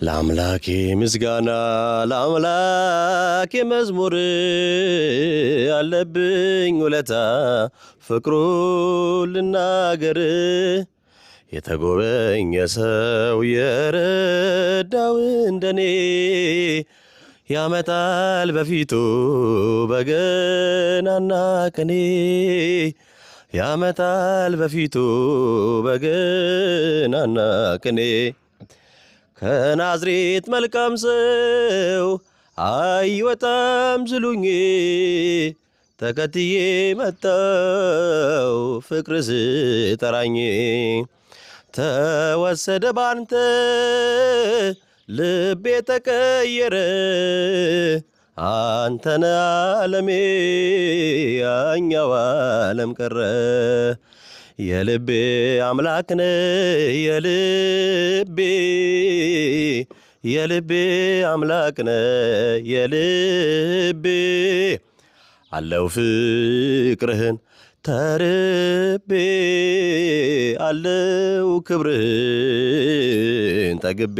ለአምላኬ ምስጋና ለአምላኬ መዝሙር አለብኝ ውለታ ፍቅሩ ልናገር የተጎበኘ ሰው የረዳው እንደኔ ያመጣል በፊቱ በገናና ቅኔ ያመጣል በፊቱ በገናና ቅኔ ከናዝሬት መልካም ሰው አይወጣም ዝሉኝ ተከትዬ መጣው ፍቅር ስጠራኝ ተወሰደ ባንተ ልቤ ተቀየረ አንተነ ዓለሜ ያኛው ዓለም ቀረ የልቤ አምላክነ የልቤ አምላክነ የልቤ አለው ፍቅርህን ተርቤ አለው ክብርህን ጠግቤ